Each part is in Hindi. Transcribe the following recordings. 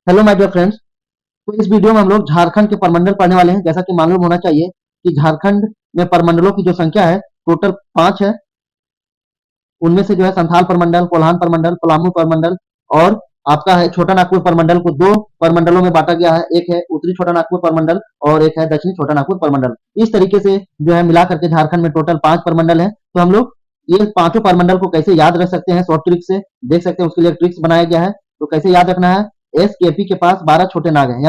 Hello my dear friends. तो इस वीडियो में हम लोग झारखंड के परमंडल पढ़ने वाले हैं। जैसा कि मालूम होना चाहिए कि झारखंड में परमंडलों की जो संख्या है टोटल 5 है। उनमें से जो है संथाल परमंडल, कोल्हान परमंडल, पलामू परमंडल और आपका है छोटा नागपुर परमंडल को दो परमंडलों में बांटा गया है। एक है उत्तरी छोटा नागपुर परमंडल और एक है दक्षिणी छोटा नागपुर परमंडल। इस तरीके से जो है मिला करके झारखंड में टोटल 5 परमंडल है। तो हम लोग ये पांचों परमंडल को कैसे याद रख सकते हैं शॉर्ट ट्रिक से देख सकते हैं। उसके लिए ट्रिक्स बनाया गया है। तो कैसे याद रखना है, एसकेपी के पास 12 छोटे नाग हैं,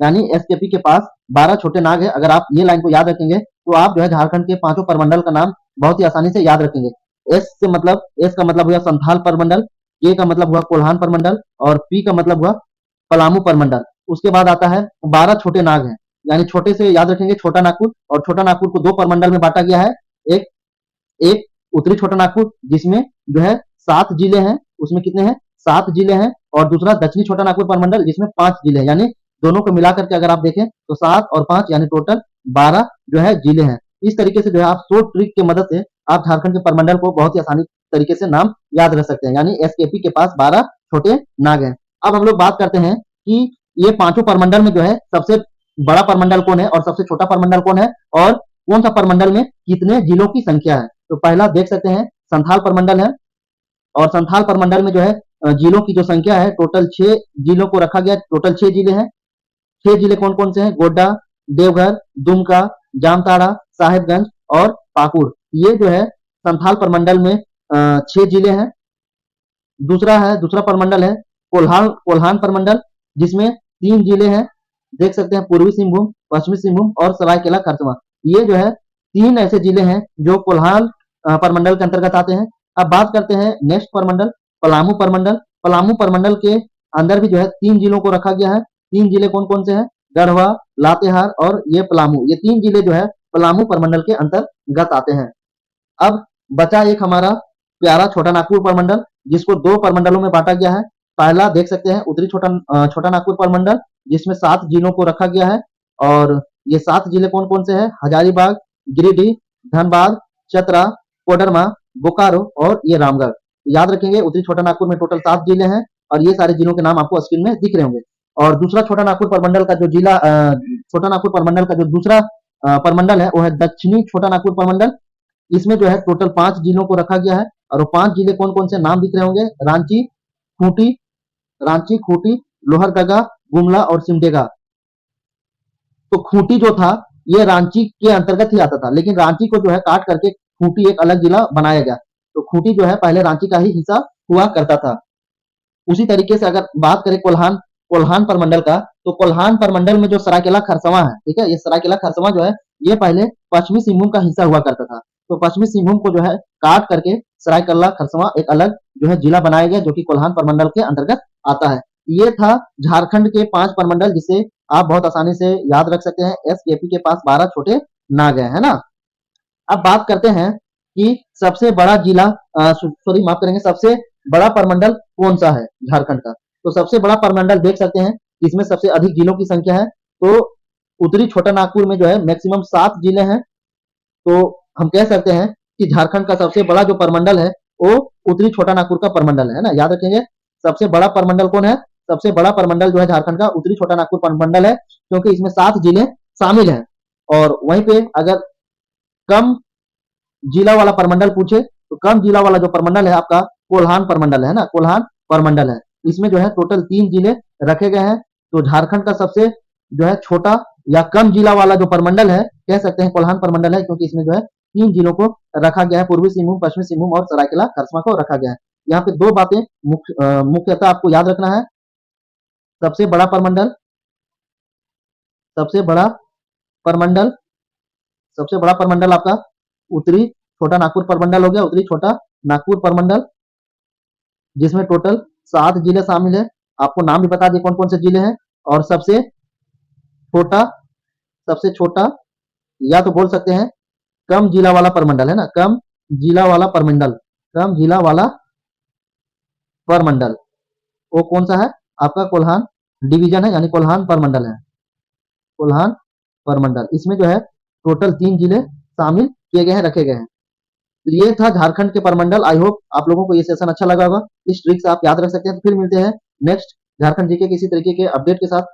यानी एसकेपी के पास 12 छोटे नाग है। अगर आप ये लाइन को याद रखेंगे तो आप जो है झारखंड के पांचों परमंडल का नाम बहुत ही आसानी से याद रखेंगे। एस का मतलब हुआ संथाल परमंडल, के का मतलब हुआ कोल्हान परमंडल और पी का मतलब हुआ पलामू परमंडल। उसके बाद आता है 12 छोटे नाग हैं, यानी छोटे से याद रखेंगे छोटा नागपुर, और छोटा नागपुर को दो परमंडल में बांटा गया है। एक एक उत्तरी छोटा नागपुर जिसमें जो है 7 जिले हैं, उसमें कितने हैं 7 जिले हैं, और दूसरा दक्षिणी छोटा नागपुर परमंडल जिसमें 5 जिले हैं। यानी दोनों को मिलाकर के अगर आप देखें तो 7 और 5 यानी टोटल 12 जो है जिले हैं। इस तरीके से जो है आप शॉर्ट ट्रिक की मदद से आप झारखंड के परमंडल को बहुत ही आसानी तरीके से नाम याद रख सकते हैं। यानी एसकेपी के पास 12 छोटे नाग हैं। अब हम लोग बात करते हैं कि ये पांचों परमंडल में जो है सबसे बड़ा परमंडल कौन है और सबसे छोटा परमंडल कौन है, और कौन सा परमंडल में कितने जिलों की संख्या है। तो पहला देख सकते हैं संथाल परमंडल है, और संथाल परमंडल में जो है जिलों की जो संख्या है टोटल 6 जिलों को रखा गया। टोटल 6 जिले हैं। 6 जिले कौन कौन से हैं, गोड्डा, देवघर, दुमका, जामताड़ा, साहेबगंज और पाकुड़। ये जो है संथाल परमंडल में 6 जिले हैं। दूसरा परमंडल है कोल्हान कोल्हान परमंडल जिसमें 3 जिले हैं। देख सकते हैं पूर्वी सिंहभूम, पश्चिमी सिंहभूम और सरायकेला खरसावां। ये जो है 3 ऐसे जिले हैं जो कोल्हान परमंडल के अंतर्गत आते हैं। अब बात करते हैं नेक्स्ट परमंडल पलामू परमंडल। पलामू परमंडल के अंदर भी जो है 3 जिलों को रखा गया है। 3 जिले कौन कौन से हैं, गढ़वा, लातेहार और ये पलामू। ये 3 जिले जो है पलामू परमंडल के अंतर्गत आते हैं। अब बचा एक हमारा प्यारा छोटा नागपुर परमंडल जिसको दो परमंडलों में बांटा गया है। पहला देख सकते हैं उत्तरी छोटा नागपुर परमंडल जिसमें 7 जिलों को रखा गया है, और ये 7 जिले कौन कौन से हैं, हजारीबाग, गिरिडीह, धनबाद, चतरा, कोडरमा, बोकारो और ये रामगढ़। याद रखेंगे उत्तरी छोटा नागपुर में टोटल 7 जिले हैं, और ये सारे जिलों के नाम आपको स्क्रीन में दिख रहे होंगे। और दूसरा छोटा नागपुर परमंडल का जो जिला छोटा नागपुर परमंडल का जो दूसरा परमंडल है वो है दक्षिणी छोटा नागपुर परमंडल। इसमें जो है टोटल 5 जिलों को रखा गया है, और वो 5 जिले कौन कौन से नाम दिख रहे होंगे, खूंटी रांची, खूंटी, लोहरदगा, गुमला और सिमडेगा। तो खूंटी जो था ये रांची के अंतर्गत ही आता था, लेकिन रांची को जो है काट करके खूंटी एक अलग जिला बनाया गया। तो खूंटी जो है पहले रांची का ही हिस्सा हुआ करता था। उसी तरीके से अगर बात करें कोल्हान कोल्हान परमंडल का, तो कोल्हान परमंडल में जो सरायकेला खरसावां है, ठीक है, ये सरायकेला खरसावां जो है ये पहले पश्चिमी सिंहभूम का हिस्सा हुआ करता था। तो पश्चिमी सिंहभूम को जो है काट करके सरायकेला खरसावां एक अलग जो है जिला बनाया गया जो कि कोल्हान परमंडल के अंतर्गत आता है। ये था झारखंड के 5 परमंडल जिसे आप बहुत आसानी से याद रख सकते हैं। एसकेपी के पास 12 छोटे नाग है ना। अब बात करते हैं कि सबसे बड़ा जिला सॉरी माफ करेंगे, सबसे बड़ा परमंडल कौन सा है झारखंड का। तो सबसे बड़ा परमंडल देख सकते हैं इसमें सबसे अधिक जिलों की संख्या है। तो उत्तरी छोटा नागपुर में जो है मैक्सिमम 7 जिले हैं। तो हम कह सकते हैं कि झारखंड का सबसे बड़ा जो परमंडल है वो उत्तरी छोटा नागपुर का परमंडल है ना। याद रखेंगे सबसे बड़ा परमंडल कौन है, सबसे बड़ा परमंडल जो है झारखंड का उत्तरी छोटा नागपुर परमंडल है, क्योंकि इसमें 7 जिले शामिल हैं। और वहीं पे अगर कम जिला वाला परमंडल पूछे तो कम जिला वाला जो परमंडल है आपका कोल्हान परमंडल है ना, कोल्हान परमंडल है। इसमें जो है टोटल 3 जिले रखे गए हैं। तो झारखंड का सबसे जो है छोटा या कम जिला वाला जो परमंडल है कह सकते हैं कोल्हान परमंडल है, क्योंकि इसमें जो है 3 जिलों को रखा गया है, पूर्वी सिंहभूम, पश्चिमी सिंहभूम और सरायकेला खरसावां को रखा गया है। यहाँ पे दो बातें मुख्यतः आपको याद रखना है। सबसे बड़ा परमंडल सबसे बड़ा परमंडल सबसे बड़ा परमंडल आपका उत्तरी छोटा नागपुर परमंडल हो गया, उत्तरी छोटा नागपुर परमंडल जिसमें टोटल 7 जिले शामिल है। आपको नाम भी बता दिए कौन कौन से जिले हैं। और छोटा सबसे छोटा या तो बोल सकते हैं कम जिला वाला परमंडल है ना, कम जिला वाला परमंडल, कम जिला वाला परमंडल वो कौन सा है आपका कोल्हान डिवीजन है, यानी कोल्हान परमंडल है, कोल्हान परमंडल। इसमें जो है टोटल 3 जिले शामिल किए गए हैं, रखे गए हैं। तो ये था झारखंड के परमंडल। आई होप आप लोगों को ये सेशन अच्छा लगा होगा। इस ट्रिक से आप याद रख सकते हैं। तो फिर मिलते हैं नेक्स्ट झारखंड जीके के इसी तरीके के अपडेट के साथ